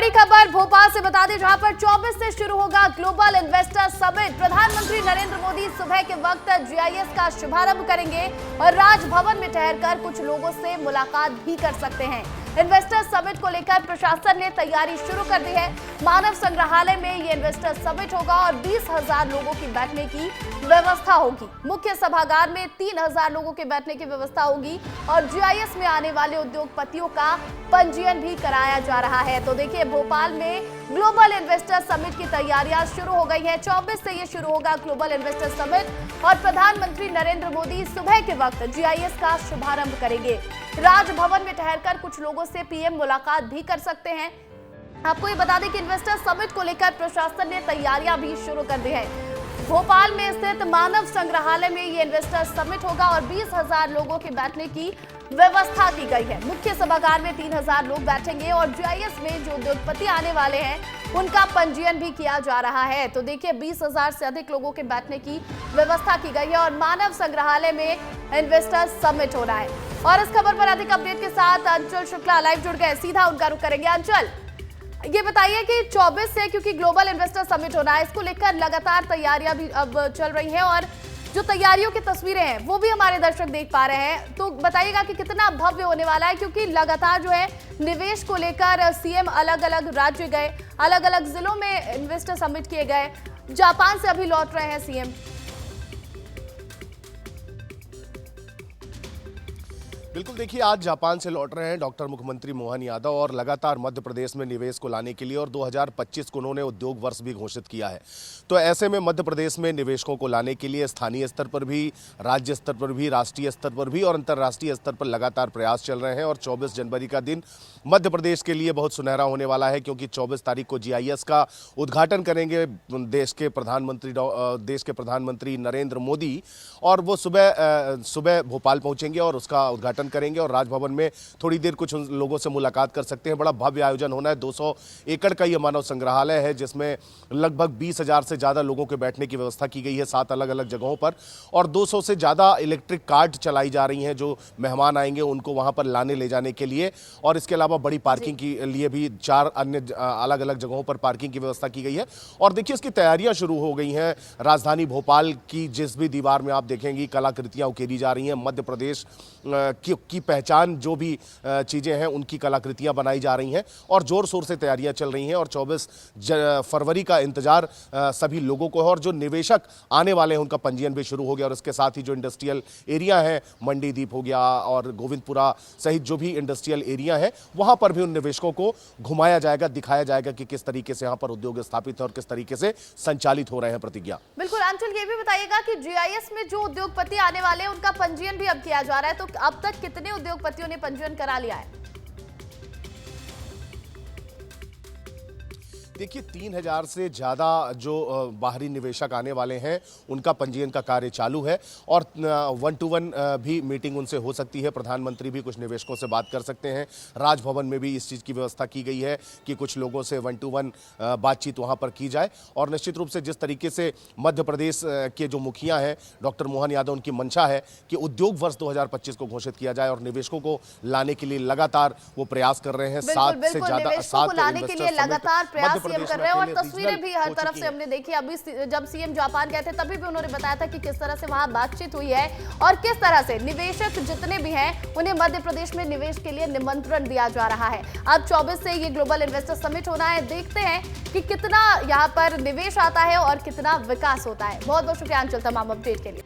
बड़ी खबर भोपाल से बता दें, जहां पर 24 से शुरू होगा ग्लोबल इन्वेस्टर समिट। प्रधानमंत्री नरेंद्र मोदी सुबह के वक्त जीआईएस का शुभारंभ करेंगे और राजभवन में ठहरकर कुछ लोगों से मुलाकात भी कर सकते हैं। इन्वेस्टर समिट को लेकर प्रशासन ने तैयारी शुरू कर दी है। मानव संग्रहालय में ये इन्वेस्टर समिट होगा और 20,000 लोगों की बैठने की व्यवस्था होगी। मुख्य सभागार में 3,000 लोगों के बैठने की व्यवस्था होगी और जीआईएस में आने वाले उद्योगपतियों का पंजीयन भी कराया जा रहा है। तो देखिए, भोपाल में ग्लोबल इन्वेस्टर समिट की तैयारियां शुरू हो गई है। 24 से ये शुरू होगा ग्लोबल इन्वेस्टर समिट और प्रधानमंत्री नरेंद्र मोदी सुबह के वक्त जीआईएस का शुभारंभ करेंगे। राजभवन में ठहरकर कुछ लोगों से पीएम मुलाकात भी कर सकते हैं। आपको ये बता दें कि इन्वेस्टर समिट को लेकर प्रशासन ने तैयारियां भी शुरू कर दी है। भोपाल में स्थित मानव संग्रहालय में ये इन्वेस्टर समिट होगा और 20,000 लोगों के बैठने की व्यवस्था की गई है। मुख्य सभागार में 3,000 लोग बैठेंगे और जीआईएस में जो उद्योगपति आने वाले हैं उनका पंजीयन भी किया जा रहा है। तो देखिए, 20,000 से अधिक लोगों के बैठने की व्यवस्था की गई है और मानव संग्रहालय में इन्वेस्टर समिट हो रहा है। और इस खबर पर अधिक अपडेट के साथ अंचल शुक्ला लाइव जुड़ गए, सीधा उनका रुख करेंगे। अंचल, ये बताइए कि 24 से क्योंकि ग्लोबल इन्वेस्टर समिट होना है, इसको लेकर लगातार तैयारियां भी अब चल रही हैं और जो तैयारियों की तस्वीरें हैं वो भी हमारे दर्शक देख पा रहे हैं। तो बताइएगा कि कितना भव्य होने वाला है, क्योंकि लगातार जो है निवेश को लेकर सीएम अलग अलग राज्य गए, अलग अलग जिलों में इन्वेस्टर समिट किए गए। जापान से अभी लौट रहे हैं सीएम। बिल्कुल, देखिए, आज जापान से लौट रहे हैं डॉक्टर मुख्यमंत्री मोहन यादव और लगातार मध्य प्रदेश में निवेश को लाने के लिए और 2025 को उन्होंने उद्योग वर्ष भी घोषित किया है। तो ऐसे में मध्य प्रदेश में निवेशकों को लाने के लिए स्थानीय स्तर पर भी, राज्य स्तर पर भी, राष्ट्रीय स्तर पर भी और अंतर्राष्ट्रीय स्तर पर लगातार प्रयास चल रहे हैं। और 24 जनवरी का दिन मध्य प्रदेश के लिए बहुत सुनहरा होने वाला है, क्योंकि 24 तारीख को जीआईएस का उद्घाटन करेंगे देश के प्रधानमंत्री नरेंद्र मोदी। और वो सुबह भोपाल पहुंचेंगे और उसका उद्घाटन करेंगे और राजभवन में थोड़ी देर कुछ लोगों से मुलाकात कर सकते हैं। बड़ा भव्य आयोजन होना है। 200 एकड़ का ये मानव संग्रहालय है, जिसमें लगभग 20,000 से ज़्यादा लोगों के बैठने की व्यवस्था की गई है 7 अलग अलग जगहों पर। और 200 से ज़्यादा इलेक्ट्रिक कार्ट चलाई जा रही हैं, जो मेहमान आएंगे उनको वहाँ पर लाने ले जाने के लिए। और इसके अलावा बड़ी पार्किंग के लिए भी 4 अन्य अलग अलग जगहों पर पार्किंग की व्यवस्था की गई है। और देखिए, इसकी तैयारियाँ शुरू हो गई हैं। राजधानी भोपाल की जिस भी दीवार में आप देखेंगी, कलाकृतियाँ उकेरी जा रही हैं। मध्य प्रदेश की पहचान जो भी चीज़ें हैं उनकी कलाकृतियां बनाई जा रही हैं और जोर शोर से तैयारियां चल रही हैं। और 24 फरवरी का इंतजार सभी लोगों को है। और जो निवेशक आने वाले हैं उनका पंजीयन भी शुरू हो गया। और इसके साथ ही जो इंडस्ट्रियल एरिया है, मंडीदीप हो गया और गोविंदपुरा सहित जो भी इंडस्ट्रियल एरिया है, वहां पर भी उन निवेशकों को घुमाया जाएगा, दिखाया जाएगा कि किस तरीके से यहाँ पर उद्योग स्थापित है और किस तरीके से संचालित हो रहे हैं। प्रतिज्ञा, बिल्कुल। अंचल, ये भी बताइएगा कि जीआईएस में जो उद्योगपति आने वाले हैं उनका पंजीयन भी अब किया जा रहा है। तो अब तक कितने उद्योगपतियों ने पंजीयन करा लिया है? देखिए, 3,000 से ज़्यादा जो बाहरी निवेशक आने वाले हैं उनका पंजीयन का कार्य चालू है। और 1 to 1 भी मीटिंग उनसे हो सकती है। प्रधानमंत्री भी कुछ निवेशकों से बात कर सकते हैं। राजभवन में भी इस चीज़ की व्यवस्था की गई है कि कुछ लोगों से 1 to 1 बातचीत वहाँ पर की जाए। और निश्चित रूप से जिस तरीके से मध्य प्रदेश के जो मुखिया हैं डॉक्टर मोहन यादव, उनकी मंशा है कि उद्योग वर्ष 2025 को घोषित किया जाए और निवेशकों को लाने के लिए लगातार वो प्रयास कर रहे हैं। 7 से ज़्यादा सीएम कर रहे हैं और तस्वीरें भी हर तरफ से हमने देखी। अभी जब सीएम जापान गए थे तभी भी उन्होंने बताया था कि किस तरह से वहां बातचीत हुई है और किस तरह से निवेशक जितने भी हैं उन्हें मध्य प्रदेश में निवेश के लिए निमंत्रण दिया जा रहा है। अब 24 से ये ग्लोबल इन्वेस्टर समिट होना है। देखते हैं कि कितना यहाँ पर निवेश आता है और कितना विकास होता है। बहुत बहुत शुक्रिया अंचल तमाम अपडेट के लिए।